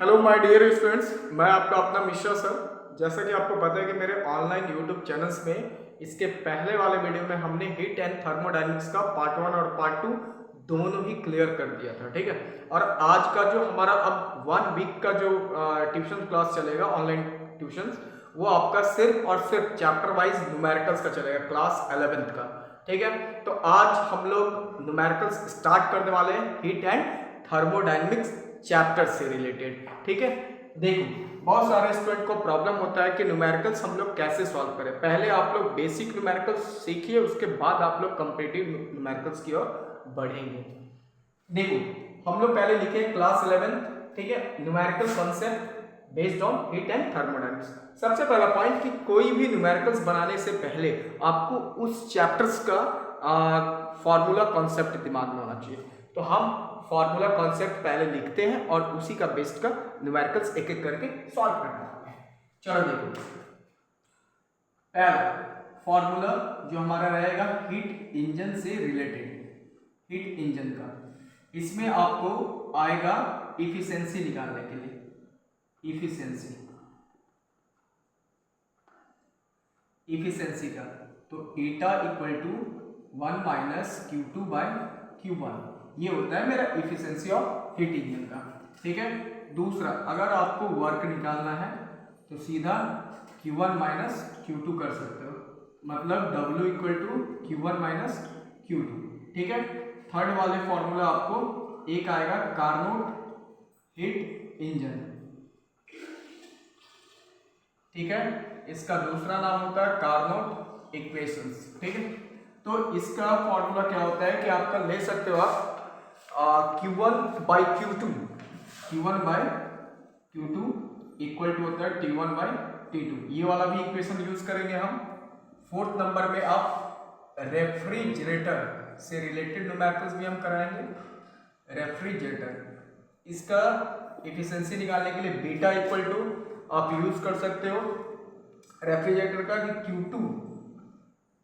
Hello my dear students, मैं आपका अपना मिश्रा सर। जैसा कि आपको पता है कि मेरे ऑनलाइन यूट्यूब चैनल्स में इसके पहले वाले वीडियो में हमने हीट एंड थर्मोडायनेमिक्स का पार्ट 1 और पार्ट 2 दोनों ही क्लियर कर दिया था, ठीक है। और आज का जो हमारा अब 1 वीक का जो ट्यूशन क्लास चलेगा, ऑनलाइन ट्यूशन, वो आपका सिर्फ और सिर्फ चैप्टर वाइज न्यूमेरिकल्स का चलेगा, क्लास 11th का, ठीक है। तो आज हम लोग न्यूमेरिकल्स स्टार्ट करने वाले हैं हीट एंड थर्मोडायनेमिक्स चैप्टर से रिलेटेड, ठीक है। देखो, बहुत सारे स्टूडेंट को प्रॉब्लम होता है कि न्यूमेरिकल्स हम लोग कैसे सॉल्व करें। पहले आप लोग बेसिक न्यूमेरिकल्स सीखिए, उसके बाद आप लोग कंपेटिटिव न्यूमेरिकल्स की ओर बढ़ेंगे। देखो, हम लोग पहले लिखे क्लास 11, ठीक है, numerical concept based on heat and thermodynamics. सबसे पहला पॉइंट कि कोई भी न्यूमेरिकल्स बनाने से पहले आपको उस चैप्टर्स का फॉर्मूला कॉन्सेप्ट दिमाग में होना चाहिए। तो हम फॉर्मूला कॉन्सेप्ट पहले लिखते हैं और उसी का बेस्ड का न्यूमेरिकल्स एक एक करके सॉल्व करना है। चलो देखो, पहला फॉर्मूला जो हमारा रहेगा हीट इंजन से रिलेटेड, हीट इंजन का, इसमें आपको आएगा इफिशिएंसी निकालने के लिए, इफिशिएंसी का, तो eta equal to 1 minus Q2 by Q1, ये होता है मेरा इफिशिएंसी ऑफ हीट इंजन का, ठीक है। दूसरा, अगर आपको वर्क निकालना है तो सीधा Q1 माइनस Q2 कर सकते हो, मतलब W equal to Q1 minus Q2, ठीक है। थर्ड वाले फॉर्मूला आपको एक आएगा कार्नोट हीट इंजन, ठीक है। इसका दूसरा नाम होता है कार्नोट इक्वेशंस, ठीक है। तो इसका फॉर्मूला क्या होता है कि आपका ले सकते हो आप Q1 by Q2 equal to होता है T1 बाई T2, ये वाला भी इक्वेशन यूज करेंगे हम। फोर्थ नंबर में आप रेफ्रिजरेटर से रिलेटेड न्यूमेरिकल्स भी हम कराएंगे। रेफ्रिजरेटर, इसका इफिशिएंसी निकालने के लिए बीटा इक्वल टू आप यूज कर सकते हो रेफ्रिजरेटर का कि Q2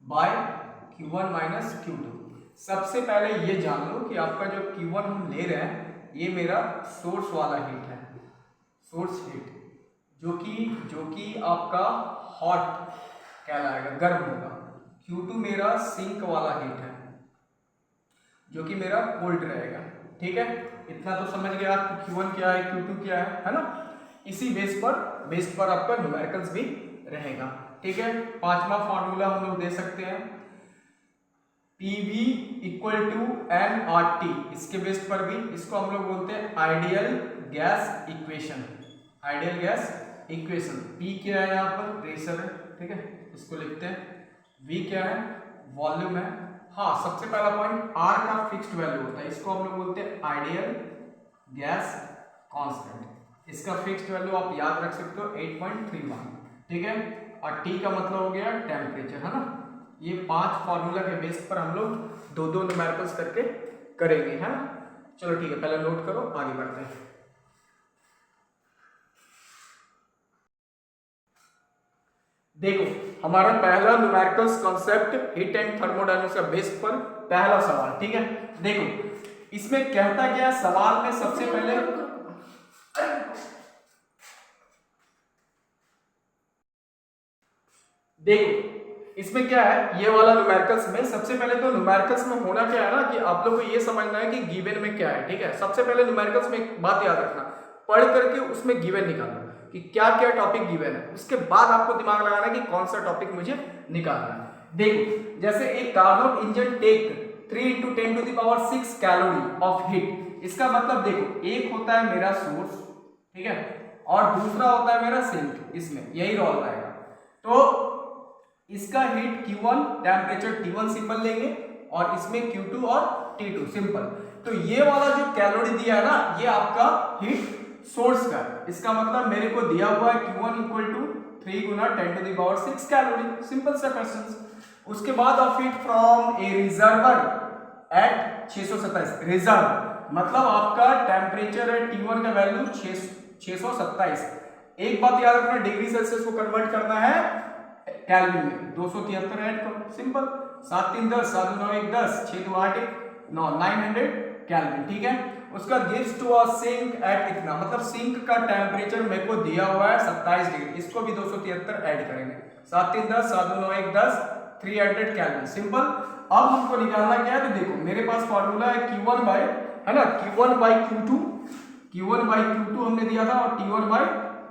by Q1 minus Q2। सबसे पहले ये जान लो कि आपका जो Q1 हम ले रहे हैं ये मेरा सोर्स वाला हीट है, सोर्स हीट, जो कि आपका हॉट कहलाएगा, गर्म होगा। Q2 मेरा सिंक वाला हीट है जो कि मेरा कोल्ड रहेगा, ठीक है। इतना तो समझ गया आप Q1 क्या है, Q2 क्या है ना। इसी बेस पर आपका न्यूमेरिकल्स भी रहेगा, ठीक है। पांचवा फॉर्मूला हम लोग दे सकते हैं PV इक्वल टू nRT, इसके बेस पर भी इसको हम लोग बोलते हैं ideal gas equation, ideal gas equation. P क्या है, यहाँ पर प्रेशर है, ठीक है, इसको लिखते हैं। V क्या है, वॉल्यूम है। हाँ, सबसे पहला पॉइंट R का फिक्स्ड वैल्यू होता है, इसको हम लोग बोलते हैं आइडियल गैस कांस्टेंट, इसका फिक्स्ड वैल्यू आप याद रख सकते हो 8.31, ठीक है। और T का मतलब हो गया टेम्परेचर, है ना। ये 5 फॉर्मूला के बेस पर हम लोग दो न्यूमेरिकल्स करके करेंगे, है ना। चलो ठीक है, पहले नोट करो, आगे बढ़ते हैं। देखो, हमारा पहला numericals concept heat and thermodynamics का बेस पर पहला सवाल, ठीक है। देखो, इसमें कहता क्या, सवाल में सबसे पहले देखो इसमें क्या है, ये वाला न्यूमेरिकल्स में सबसे पहले तो न्यूमेरिकल्स में होना क्या है ना कि आप लोग को ये समझना है कि गिवन में क्या है, ठीक है। सबसे पहले न्यूमेरिकल्स में एक बात याद रखना, पढ़ करके उसमें गिवन निकालना कि क्या क्या टॉपिक गिवन है, उसके बाद आपको दिमाग लगाना है कि कौन सा टॉपिक मुझे निकालना है। देखो, जैसे एक Carnot engine take 3 × 10⁶ calorie of heat, इसका मतलब देखो, एक होता है मेरा सोर्स, ठीक है, और दूसरा होता है मेरा सिंक, इसमें यही रोल रहेगा। तो इसका heat Q1, temperature T1 simple लेंगे, और इसमें Q2 और T2 सिंपल। तो ये वाला जो कैलोरी दिया है ना, ये आपका हीट सोर्स का, इसका मतलब मेरे को दिया हुआ है Q1 equal to 3 × 10⁶ calorie, simple सा क्वेश्चन। उसके बाद of heat from a reservoir at 627, reserve मतलब आपका टेम्परेचर है T1 का वैल्यू 627। एक बात याद रखना, डिग्री सेल्सियस को कन्वर्ट करना है केल्विन में, 273 ऐड करो, सिंपल। 7 3 10, 7 9 1 10, 6 2 8 1 9, 900 केल्विन, ठीक है। उसका gives to a sink at इतना, मतलब सिंक का टेम्परेचर मेरे को दिया हुआ है 27 डिग्री, इसको भी 273 ऐड करेंगे, 7 3 10 7 2 9 1 10 300 केल्विन। सिंपल। अब हमको निकालना क्या है, तो देखो मेरे पास फॉर्मूला है Q1 बाय, है ना, Q1 by Q2, Q1 by Q2 हमने दिया था, और T1 बाय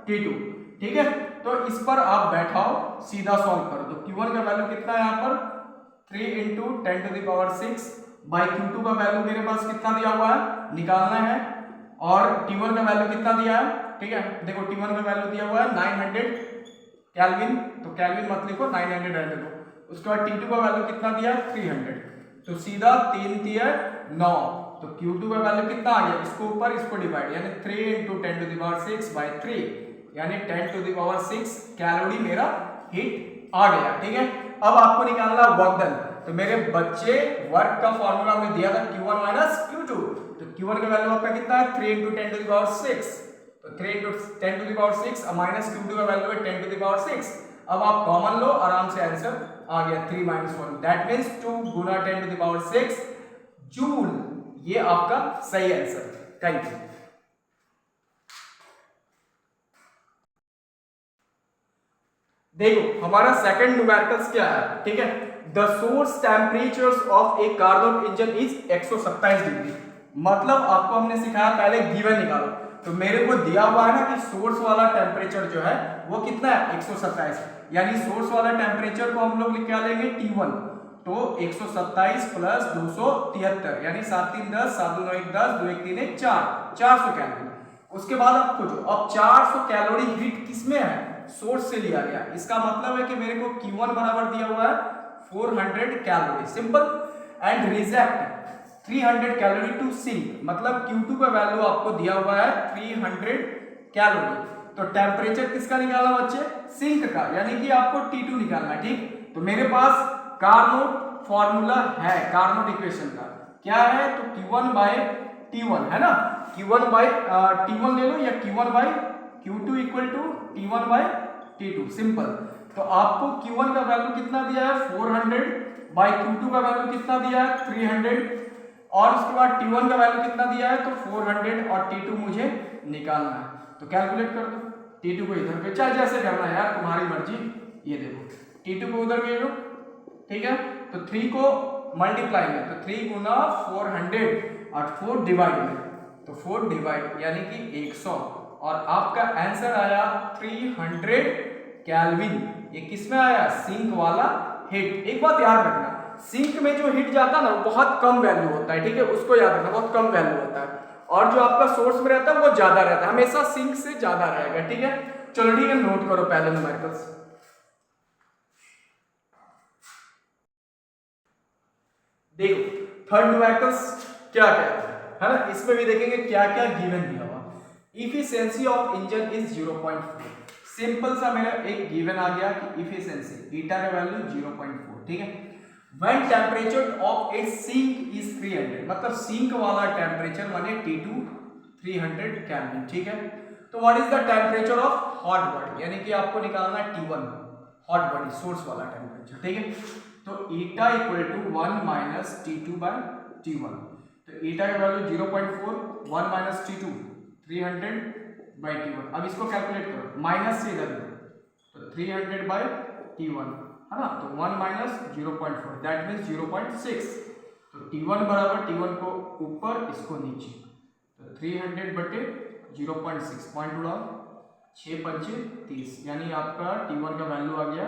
T2, ठीक है। तो इस पर आप बैठाओ, सीधा सॉल्व करो। तो Q1 का वैल्यू कितना है यहाँ पर 3 × 10⁻6 बाई Q2 का वैल्यू मेरे पास कितना दिया हुआ है, निकालना है, और T1 का वैल्यू कितना दिया है, ठीक है। देखो T1 का वैल्यू दिया हुआ है 900 केल्विन, तो केल्विन मत लिखो, 900 रहने दो। उसके बाद T2 का वैल्यू कितना दिया है 300, तो सीधा 3 3 9, तो Q2 का वैल्यू कितना आ गया, इसको ऊपर इसको डिवाइड, यानी 3 × 10⁻6 बाई 3, यानी 10⁻6 कैलोरी मेरा हीट आ गया, ठीक है। अब आपको निकालना वर्क डन। तो मेरे बच्चे वर्क का फॉर्मूला में दिया था Q1 माइनस Q2, तो Q1 का वैल्यू आपका कितना है 3 × 10⁻6, तो 3 × 10⁻6 माइनस Q2 का वैल्यू है 10⁻6। अब आप कॉमन लो, आराम से आंसर आ गया 3 - 1, दैट मींस 2 × 10⁻6 जूल। ये आपका सही आंसर। Thank you. देखो हमारा सेकंड न्यूमेरिकल्स क्या है, ठीक है। The source temperatures of A Carnot engine is 127 degree. मतलब आपको हमने सिखाया पहले गिवन निकालो, तो मेरे को दिया हुआ है ना कि सोर्स वाला टेम्परेचर जो है वो कितना है 127, यानी सोर्स वाला टेम्परेचर को हम लोग क्या लेंगे T1, तो 127 प्लस 273, यानी 7 3 10 7 2 9 1 10 2 1 3 1 4, 400 कैलोरी। उसके बाद आप खोजो, अब 400 कैलोरी हीट किसमें है, सोर्स से लिया गया। इसका मतलब है कि मेरे को Q1 बराबर दिया हुआ है 400 calorie, simple, and reject 300 calorie to sink, मतलब Q2 का वैल्यू आपको दिया हुआ है 300 कैलोरी। तो टेम्परेचर किसका निकालना बच्चे, सिंक का, यानी कि आपको T2 निकालना है, ठीक। तो मेरे पास कार्नोट फॉर्मूला है, कार्नोट इक्वेशन का क्या है, तो Q1 बाय T1 है ना, Q1 बाय T1 ले लो, या Q1 by Q2 equal to T1 by T2, simple. तो आपको Q1 का वैल्यू कितना दिया है 400 बाय Q2 का वैल्यू कितना दिया है 300, और उसके बाद T1 का वैल्यू कितना दिया है तो 400, और T2 मुझे निकालना है। तो कैलकुलेट कर दो, T2 को इधर पे, चाहे जैसे करना है यार, तुम्हारी मर्जी। ये देखो T2 को उधर भेजो, ठीक है। तो 3 को मल्टीप्लाई में, तो 3 गुना 400 और 4 डिवाइड में, तो 4 डिवाइड यानी कि 100, और आपका आंसर आया 300 केल्विन। ये किस में आया, सिंक वाला हीट। एक बात याद रखना, सिंक में जो हीट जाता है ना वो बहुत कम वैल्यू होता है, ठीक है, उसको याद रखना, बहुत कम वैल्यू होता है, और जो आपका सोर्स में रहता है वो ज्यादा रहता है, हमेशा सिंक से ज्यादा रहेगा, ठीक है। चलो ठीक है, नोट करो पहले न्यूमेरिकल्स। देखो थर्ड न्यूमेरिकल्स क्या कहता है ना, इसमें भी देखेंगे क्या क्या गिवन दिया हुआ। Efficiency of engine is 0.4। Simple सा मेरा एक गिवन आ गया कि इफिशियंसी ईटा का वैल्यू 0.4, ठीक है। When temperature of a sink is 300, मतलब सिंक वाला टेम्परेचर माने T2 300 केल्विन, ठीक है। तो what is the temperature of hot body, यानी कि आपको निकालना है T1 हॉट बॉडी, सोर्स वाला टेम्परेचर, ठीक है। तो eta equal to 1 minus T2 by T1, तो ईटा का value 0.4, 1 minus T2 300 bye T1। अब इसको कैलकुलेट करो, माइनस से इधर, तो 300 बाय T1 है ना, तो 1 माइनस 0.4 दैट मीन्स 0.6, तो T1 बराबर T1 को ऊपर इसको नीचे, तो 300 बटे 0.6, पॉइंट उड़ाओ, 6 पंचे 30, यानी आपका T1 का वैल्यू आ गया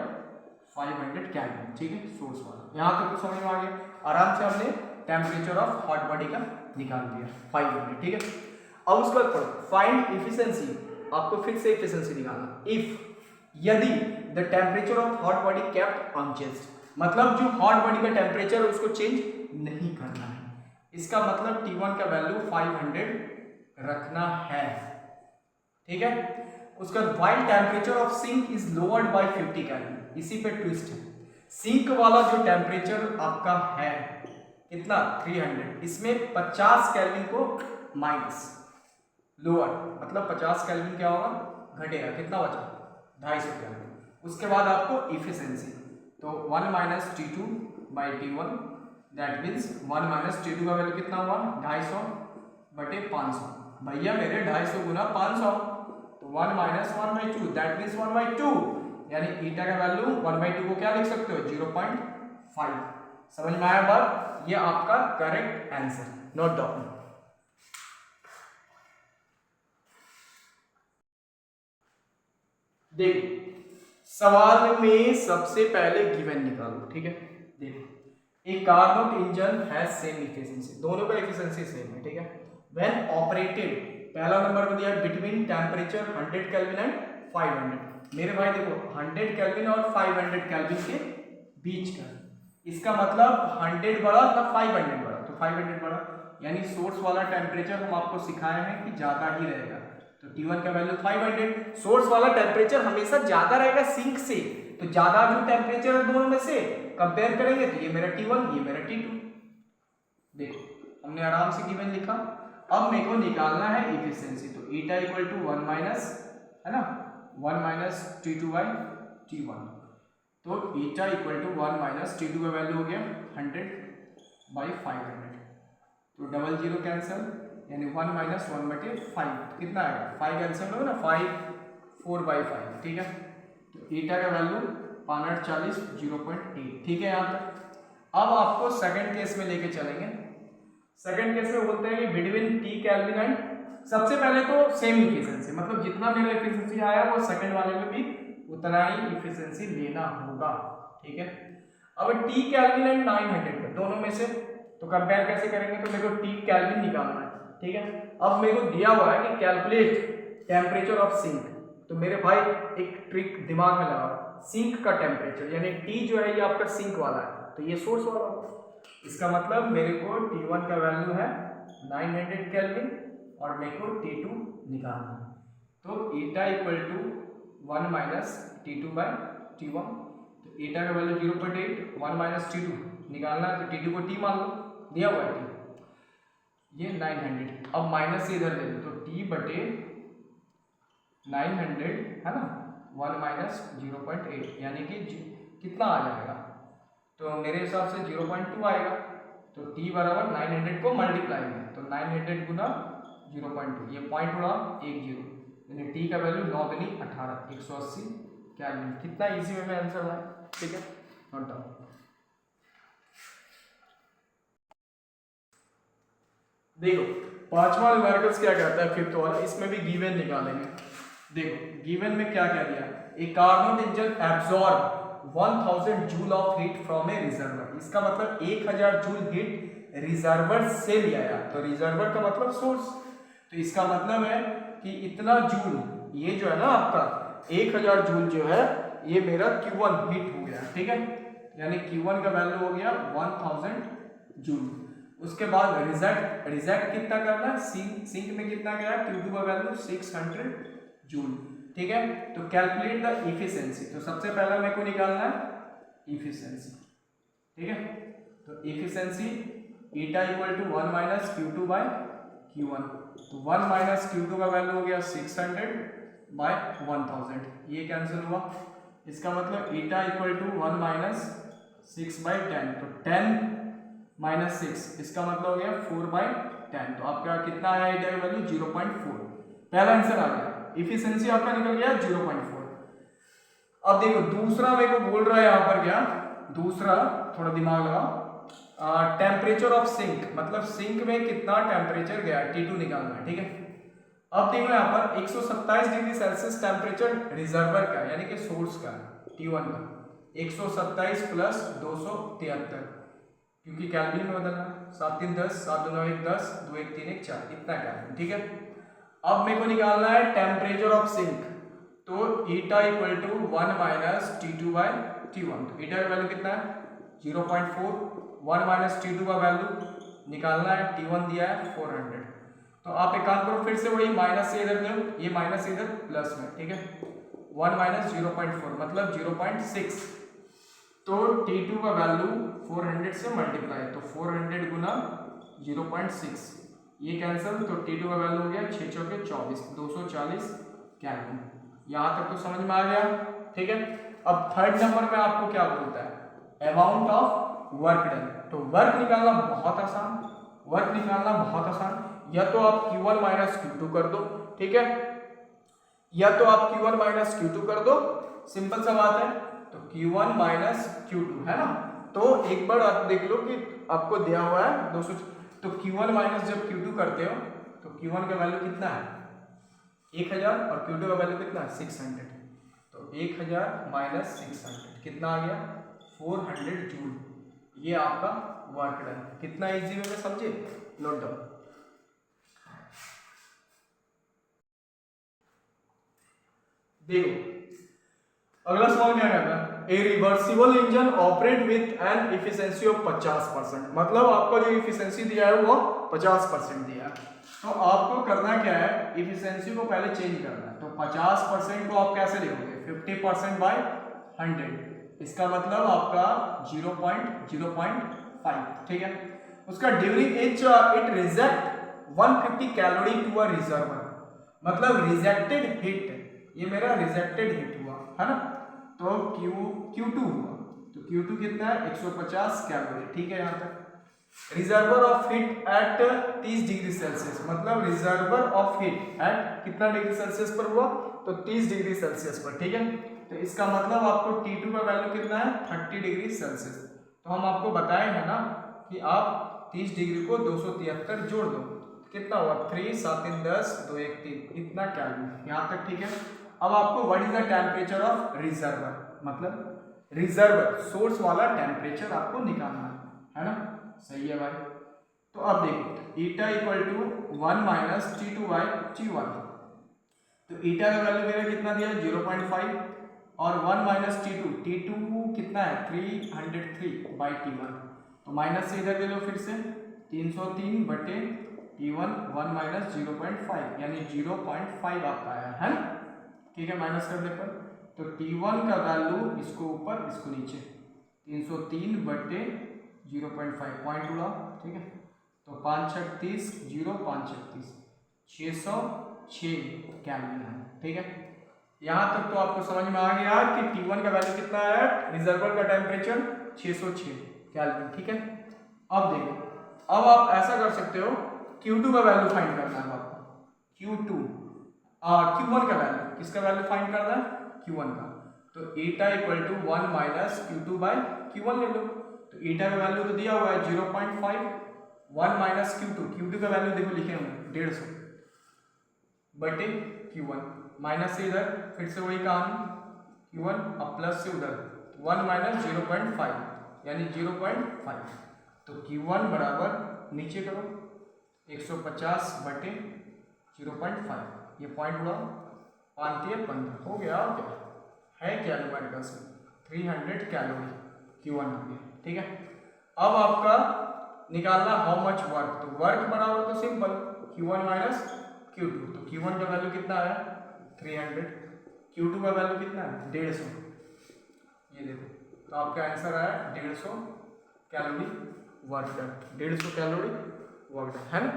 500 केल्विन, ठीक है, सोर्स वाला। यहाँ तक तो समझ में आ गया, आराम से हमने टेम्परेचर ऑफ हॉट बॉडी का निकाल दिया 500, ठीक है। अब उसके बाद पढ़ो फाइंड इफिशियंसी, आपको फिर से इफिशियंसी निकालना। इफ, यदि the temperature of hot body kept unchanged, मतलब जो हॉट बॉडी का टेम्परेचर उसको चेंज नहीं करना है, इसका मतलब T1 का वैल्यू 500 रखना है, ठीक है। उसका while temperature of sink is lowered by 50 kelvin, इसी पे ट्विस्ट है। सिंक वाला जो टेम्परेचर आपका है कितना 300, इसमें 50 केल्विन को माइनस लोअर, मतलब 50 केल्विन क्या होगा, घटेगा, कितना बचा 250 केल्विन। उसके बाद आपको इफिशियंसी, तो 1 minus T2 by T1 that means 1 minus T2 का वैल्यू कितना हुआ 250 बटे 500। भैया मेरे 250 गुना 500, तो 1 माइनस 1/2 दैट मीन्स 1/2, यानी ईटा का वैल्यू 1/2 को क्या लिख सकते हो 0.5। समझ में आया बात? ये आपका करेक्ट आंसर, नोट डाउन। देखो सवाल में सबसे पहले गिवन निकालो, ठीक है। देखो एक car note engine has same efficiency, दोनों का इफिशिएंसी सेम है, ठीक है। व्हेन ऑपरेटेड, पहला नंबर में दिया बिटवीन टेम्परेचर 100 केल्विन एंड 500। मेरे भाई देखो 100 केल्विन और 500 केल्विन के बीच का, इसका मतलब 100 बड़ा था 500 बड़ा, तो 500 बड़ा, यानी सोर्स वाला टेम्परेचर हम आपको सिखाए हैं कि ज्यादा ही रहेगा, तो T1 का वैल्यू 500। सोर्स वाला टेम्परेचर हमेशा ज्यादा रहेगा सिंक से, तो ज्यादा जो टेम्परेचर है दोनों में से कंपेयर करेंगे तो ये मेरा T1 ये मेरा T2। देखो हमने आराम से गिवन लिखा। अब मेरे को निकालना है इफिशिएंसी, तो ईटा इक्वल टू 1 माइनस, है ना, 1 माइनस T2 बाई T1, तो eta equal to 1 minus T2 का वैल्यू हो गया 100 बाई 500, तो डबल जीरो कैंसिल, यानी 1 माइनस 1/5, कितना आएगा 5 कैंसिल होगा ना, 5 4/5, ठीक है। तो ईटा का वैल्यू 540 0.8, ठीक है यहाँ तक। अब आपको सेकंड केस में लेके चलेंगे। सेकंड केस में बोलते हैं कि बिटवीन T केल्विन एंड, सबसे पहले तो सेम इफिशिएंसी, मतलब जितना मेरा इफिशिएंसी आया वो सेकंड वाले में भी उतना ही इफिशिएंसी लेना होगा, ठीक है। अब T केल्विन एंड 900 का दोनों में से तो कंपेयर कैसे करेंगे, तो मेरे को T केल्विन निकालना है, ठीक है। अब मेरे को दिया हुआ है कि कैलकुलेट टेम्परेचर ऑफ सिंक, तो मेरे भाई एक ट्रिक दिमाग में लगाओ, सिंक का टेम्परेचर यानी T जो है ये आपका सिंक वाला है, तो ये सोर्स वाला होगा, इसका मतलब मेरे को T1 का वैल्यू है 900 केल्विन और मेरे को T2 निकालना है, तो eta equal to 1 minus T2 by T1, तो ईटा का वैल्यू 0.8, 1 माइनस T2 निकालना है, तो T2 को T मान लो, दिया हुआ है T, ये 900, अब माइनस से इधर ले लो, तो T बटे 900 है ना, 1 माइनस 0.8 यानी कि कितना आ जाएगा, तो मेरे हिसाब से 0.2 आएगा, तो T बराबर 900 को मल्टीप्लाई में, तो 900 गुना 0.2, ये पॉइंट उड़ा 10, यानी T का वैल्यू 9 दूनी 18 180 केल्विन। कितना इजी वे में आंसर है, ठीक है, नोट डाउन। देखो पांचवा न्यूमेरिकल्स क्या कहता है, फिफ्थ वाला, इसमें भी गिवन निकालेंगे। देखो गिवन में क्या कह दिया, a Carnot engine absorb 1000 joule of heat from a reservoir, इसका मतलब 1000 जूल हीट रिजर्वर से लिया है, तो रिजर्वर का मतलब सोर्स, तो इसका मतलब है कि इतना जूल, ये जो है ना आपका 1000 जूल जो है ये मेरा Q1 हीट हो गया, ठीक है, यानी Q1 का वैल्यू हो गया 1000 जूल। उसके बाद रिजेक्ट कितना करना है, सिंक में कितना गया, Q2 का वैल्यू 600 जूल, ठीक है। तो कैलकुलेट द इफिशिएंसी, तो सबसे पहला मेरे को निकालना है इफिशिएंसी, ठीक है, तो efficiency eta equal to 1 minus Q2 by Q1, तो 1 माइनस Q2 का वैल्यू हो गया 600 बाय 1000, ये कैंसिल हुआ, इसका मतलब ईटा इक्वल टू 1 माइनस 6/10, तो 10 माइनस 6, इसका मतलब हो गया 4/10, तो आपका कितना आया ईटा का वैल्यू 0.4, पहला आंसर आ गया, इफिशिएंसी आपका निकल गया 0.4। अब देखो दूसरा मेरे को बोल रहा है यहाँ पर क्या, दूसरा थोड़ा दिमाग लगाओ, टेम्परेचर ऑफ सिंक, मतलब सिंक में कितना टेम्परेचर गया T2 निकालना है, ठीक है। अब देखो यहाँ पर 127 डिग्री सेल्सियस टेम्परेचर रिजर्वर का यानी कि सोर्स का T1 का, 127 प्लस 273, क्योंकि केल्विन में बदलना, 7 3 10, 7 2 9 1 10, 2 1 3 1 4, इतना केल्विन, ठीक है। अब मेरे को निकालना है टेम्परेचर ऑफ सिंक, तो eta equal to 1 minus T2 by T1, तो ईटा का वैल्यू कितना है 0.4, 1 माइनस T2 का वैल्यू निकालना है, T1 दिया है 400, तो आप एक काम करो फिर से वही माइनस से इधर दो, ये माइनस से इधर प्लस में, ठीक है, 1 माइनस 0.4 मतलब 0.6, तो T2 का वैल्यू 400 से मल्टीप्लाई, तो 400 गुना 0.6, ये कैंसिल, तो T2 का वैल्यू हो गया 6 चौके 24 240 केल्विन। यहाँ तक तो समझ में आ गया, ठीक है। अब थर्ड नंबर में आपको क्या बोलता है, अमाउंट ऑफ वर्क डन, तो वर्क निकालना बहुत आसान, वर्क निकालना बहुत आसान, या तो आप Q1 माइनस Q2 कर दो, ठीक है, या तो आप Q1 माइनस Q2 कर दो, सिंपल सा बात है। तो Q1 माइनस Q2 है ना, तो एक बार आप देख लो कि आपको दिया हुआ है 200, तो Q1 माइनस जब Q2 करते हो तो Q1 का वैल्यू कितना है 1000 और Q2 का वैल्यू कितना है 600, तो 1000 माइनस 600 कितना आ गया 400 जूल। ये आपका वर्क डन। कितना इजी होगा समझे, नोट डाउन। देखो अगला सवाल क्या कहता है, ए reversible engine operate with an efficiency of 50%, मतलब आपका जो इफिशिएंसी दिया है वो 50% दिया है। तो आपको करना क्या है, इफिशिएंसी को पहले चेंज करना है। तो 50% को आप कैसे लिखोगे 50% बाय 100, इसका मतलब आपका 0.05, ठीक है। उसका during it reject 150 calorie to a reservoir, मतलब रिजेक्टेड हिट, ये मेरा रिजेक्टेड हिट हुआ है ना, तो Q2 हुआ, तो Q2 कितना है 150 कैलोरी, ठीक है। यहाँ तक reservoir of heat at 30 degree Celsius, मतलब रिजर्वर ऑफ हीट एट कितना डिग्री सेल्सियस पर हुआ, तो 30 डिग्री सेल्सियस पर, ठीक है। तो इसका मतलब आपको T2 का वैल्यू कितना है 30 डिग्री सेल्सियस। तो हम आपको बताए हैं ना कि आप 30 डिग्री को 273 जोड़ दो, कितना हुआ 3 7 3 10 2 1 3, इतना कैलोरी यहाँ तक, ठीक है। अब आपको what is the temperature of reservoir, मतलब रिजर्वर सोर्स वाला टेम्परेचर आपको निकालना है ना, सही है भाई। तो अब देखो eta equal to 1 minus T2 by T1, तो ईटा का वैल्यू मेरा कितना दिया 0.5 और 1 माइनस T2 कितना है 303 बाई T1, तो माइनस से इधर ले लो फिर से 303 बटे T1 1 माइनस 0.5 यानी 0.5 आपका आया है ना, ठीक है। माइनस करने पर तो T1 का वैल्यू इसको ऊपर इसको नीचे 303 बटे 0.5 पॉइंट उड़ा, ठीक है। तो 5 6 30 0 5 36 606 कैलोरी है, ठीक है। यहाँ तक तो आपको समझ में आ गया कि T1 का वैल्यू कितना है, रिजर्वर का टेम्परेचर 606 कैलोरी, ठीक है। अब देखो, अब आप ऐसा कर सकते हो Q2 का वैल्यू फाइंड करना है आपको, Q1 का वैल्यू, किसका वैल्यू फाइंड करना है Q1 का, तो eta equal to 1 minus Q2 by Q1 ले लो। तो ईटा का वैल्यू तो दिया हुआ है 0.5, 1 माइनस Q2 का वैल्यू देखो लिखे हुए 150 बटे Q1, माइनस से इधर फिर से वही कहानी Q1 अब प्लस से उधर 1 माइनस 0.5 यानी 0.5, तो Q1 बराबर नीचे करो 150 बटे 0.5, ये पॉइंट उड़ाओ 5 15 हो गया, और क्या है क्या न्यूमेरिकल से 300 कैलोरी Q1 हो गया, ठीक है। अब आपका निकालना हाउ मच वर्क, तो वर्क बराबर तो सिंपल Q1 माइनस Q2, तो Q1 का वैल्यू कितना आया 300, Q2 का वैल्यू कितना है 150, ये देखो, तो आपका आंसर आया 150 calorie work done, 150 calorie work done, है ना।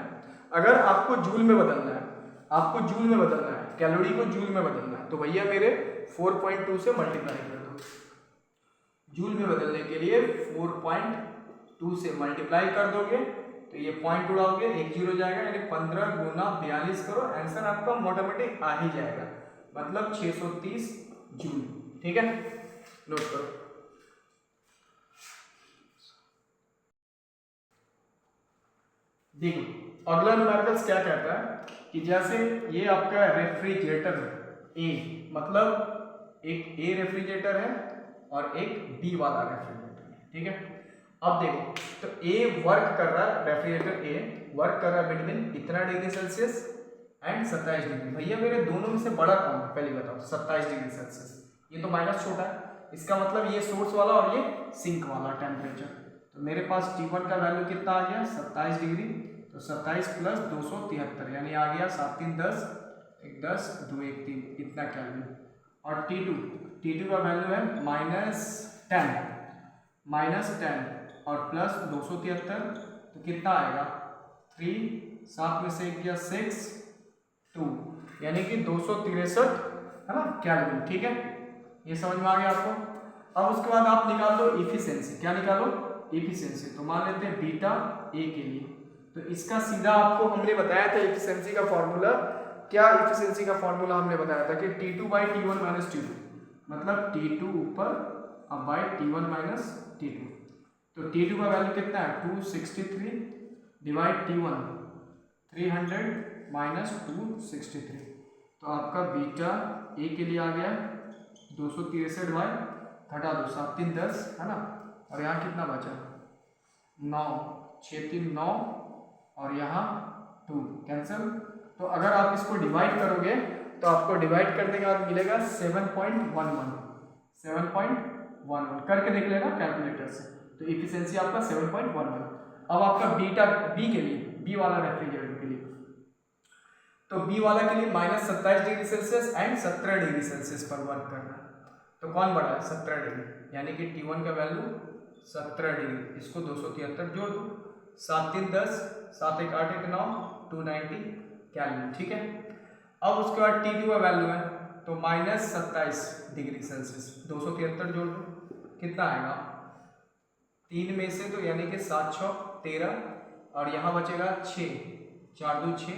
अगर आपको जूल में बदलना है, आपको जूल में बदलना है, कैलोरी को जूल में बदलना है, तो भैया मेरे 4.2 से मल्टीप्लाई कर दो। जूल में बदलने के लिए 4.2 से मल्टीप्लाई कर दोगे तो ये पॉइंट उड़ाओगे 1 0 जाएगा, यानी 15 गुना 42 करो, आंसर आपका ऑटोमेटिक आ ही जाएगा, मतलब 630 जूल, ठीक है। नोट करो। देखो अगला न्यूमेरिकल्स क्या कहता है कि जैसे ये आपका रेफ्रिजरेटर है ए, मतलब एक ए रेफ्रिजरेटर है और एक बी वाला रेफ्रिजरेटर है, ठीक है। अब देखो तो ए वर्क कर रहा है, रेफ्रिजरेटर ए वर्क कर रहा है बिटवीन इतना डिग्री सेल्सियस एंड 27 डिग्री। भैया मेरे दोनों में से बड़ा कौन है पहले बताओ, 27 डिग्री सेल्सियस, ये तो माइनस छोटा है, इसका मतलब ये सोर्स वाला और ये सिंक वाला टेम्परेचर। तो मेरे पास T1 का वैल्यू कितना आ गया 27 डिग्री, तो 27 प्लस 273 यानी आ गया 7 3 10 1 10 2 1 3 इतना कैलोरी। और T2 का वैल्यू है -10 और प्लस 273, तो कितना आएगा 3 7 में से 1 गया 6 2 यानी कि 263 है ना कैलोरी, ठीक है। ये समझ में आ गया आपको। अब उसके बाद आप निकाल दो इफिशिएंसी, क्या निकालो इफिशिएंसी, तो मान लेते हैं बीटा ए के लिए, तो इसका सीधा आपको हमने बताया था एफिशिएंसी का फॉर्मूला। क्या एफिशिएंसी का फॉर्मूला हमने बताया था कि T2 by T1 minus T2, मतलब T2 ऊपर अब बाई T1 माइनस T2। तो T2 का वैल्यू कितना है 263 डिवाइड T1 300 माइनस 263। तो आपका बीटा ए के लिए आ गया 263 बाई घटा 2 7 3 10 है ना, और यहाँ कितना बचा 9 6 3 9 और यहाँ 2 कैंसिल। तो अगर आप इसको डिवाइड करोगे तो आपको डिवाइड करने के बाद मिलेगा 7.11 करके देख लेना कैलकुलेटर से। तो एफिशिएंसी आपका 7.11। अब आपका बीटा बी के लिए, बी वाला रेफ्रिजरेटर के लिए, तो बी वाला के लिए -27 degree Celsius and 17 degree Celsius पर वर्क करना है। तो कौन बड़ा है 17 डिग्री, यानी कि T1 का वैल्यू 17 डिग्री, इसको 273 जोड़ दो 7 3 10 7 1 8 1 9 290 केल्विन, ठीक है। अब उसके बाद T2 का वैल्यू है तो -27 डिग्री सेल्सियस 273 जोड़ दो, कितना आएगा 3 में से, तो यानी कि 7 6 13 और यहाँ बचेगा 6 4 2 6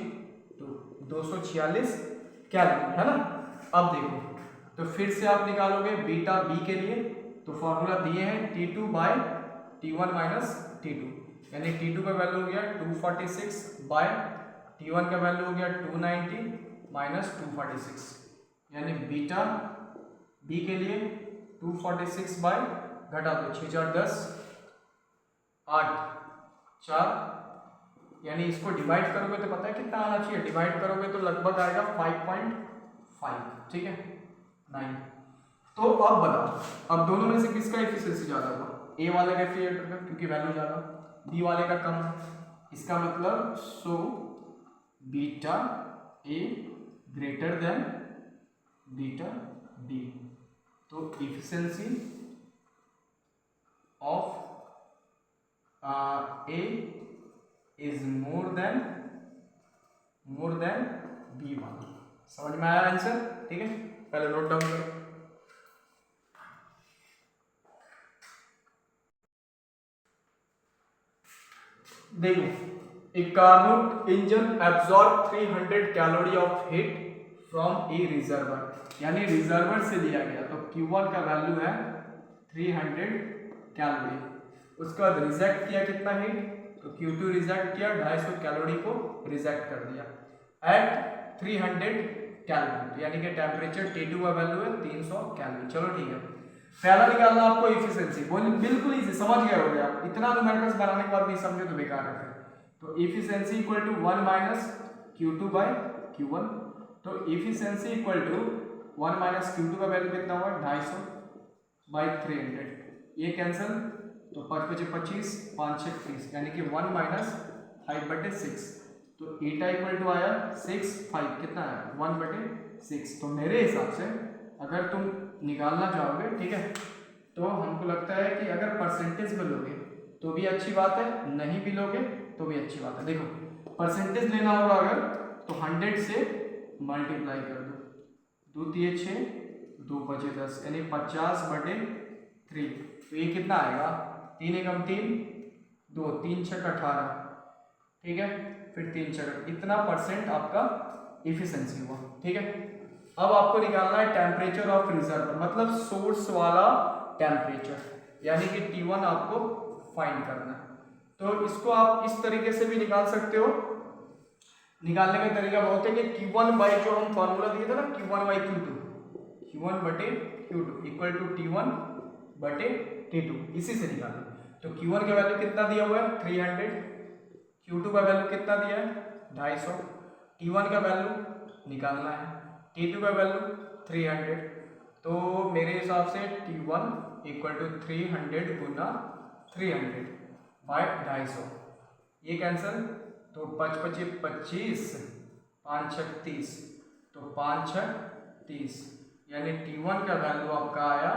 तो 246 केल्विन, है ना। अब देखो तो फिर से आप निकालोगे बीटा बी के लिए, तो फॉर्मूला दिए हैं T2 by T1 minus T2, यानी T2 का वैल्यू हो गया 246 बाय T1 का वैल्यू हो गया 290 माइनस 246, यानी बीटा बी के लिए 246 बाय घटा दो 6 4 10 8 4, यानी इसको डिवाइड करोगे तो पता है कितना आना चाहिए, डिवाइड करोगे तो लगभग आएगा 5.5, ठीक है 9। तो अब बताओ अब दोनों में से किसका एफिशिएंसी ज़्यादा हुआ, ए वाले रेफ्रिजरेटर का, क्योंकि वैल्यू ज़्यादा, बी वाले का कम है। इसका मतलब so beta A greater than beta B, तो efficiency of A is more than B वाला। समझ में आया आंसर, ठीक है, पहले नोट डाउन करो। देखो a Carnot engine absorb 300 calorie of heat from a reservoir, यानी रिजर्वर से लिया गया, तो Q1 का वैल्यू है 300 कैलोरी। उसके बाद रिजेक्ट किया कितना हीट, तो Q2 रिजेक्ट किया 250 कैलोरी को रिजेक्ट कर दिया एट 300 कैलोरी, तो यानी कि टेम्परेचर T2 का वैल्यू है 300 कैलोरी। चलो ठीक है, पहला निकालना आपको एफिशिएंसी, बिल्कुल इजी, समझ गए होगे आप, इतना न्यूमेरिकल्स बनाने के बाद नहीं समझे तो बेकार है। तो efficiency equal to 1 minus Q2 by Q1, तो efficiency equal to 1 minus Q2 का वैल्यू कितना हुआ 250 बाई 300, ये कैंसिल, तो 5 बचे 25 5 6 30, यानी कि 1 माइनस 5/6, तो एटा इक्वल टू आया 6 5 कितना आया 1/6। तो मेरे हिसाब से अगर तुम निकालना चाहोगे, ठीक है, तो हमको लगता है कि अगर परसेंटेज में लोगे तो भी अच्छी बात है, नहीं भी लोगे तो भी अच्छी बात है। देखो परसेंटेज लेना होगा अगर, तो 100 से मल्टीप्लाई कर दो, 2 3 6 2 5 10, यानी 50/3, तो ये कितना आएगा 3 एकम 3 2 3 6 18, ठीक है, फिर 3 6 इतना परसेंट आपका एफिशिएंसी हुआ, ठीक है। अब आपको निकालना है टेम्परेचर ऑफ रिजर्व, मतलब सोर्स वाला टेम्परेचर, यानी कि T1 आपको फाइंड करना है। तो इसको आप इस तरीके से भी निकाल सकते हो, निकालने का तरीका बहुत है कि Q1 बाई जो हम फॉर्मूला दिए थे ना Q1 बाई Q2, Q1 बटे Q2 इक्वल टू T1 बटे T2, इसी से निकालें। तो Q1 का वैल्यू कितना दिया हुआ है 300, Q2 का वैल्यू कितना दिया है 250, T1 का वैल्यू निकालना है, T2 का वैल्यू 300, तो मेरे हिसाब से T1 equal to 300 Guna 300 bye 250, ये कैंसिल, तो 5 25 25 5 6 30, तो 5 6 30, यानी T1 का वैल्यू आपका आया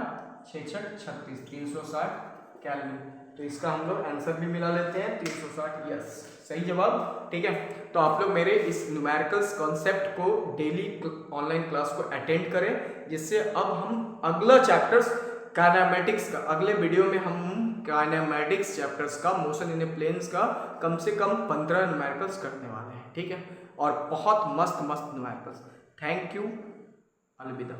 6 6 36 360 केल्विन। तो इसका हम लोग आंसर भी मिला लेते हैं 360, यस सही जवाब, ठीक है। तो आप लोग मेरे इस न्यूमेरिकल्स कॉन्सेप्ट को डेली ऑनलाइन क्लास को अटेंड करें, जिससे अब हम अगला चैप्टर्स काइनेमेटिक्स का अगले वीडियो में हम काइनेमैटिक्स चैप्टर्स का, मोशन इन ए प्लेन्स का कम से कम 15 न्यूमेरिकल्स करने वाले हैं, ठीक है, और बहुत मस्त मस्त न्यूमेरिकल्स। थैंक यू, अलविदा।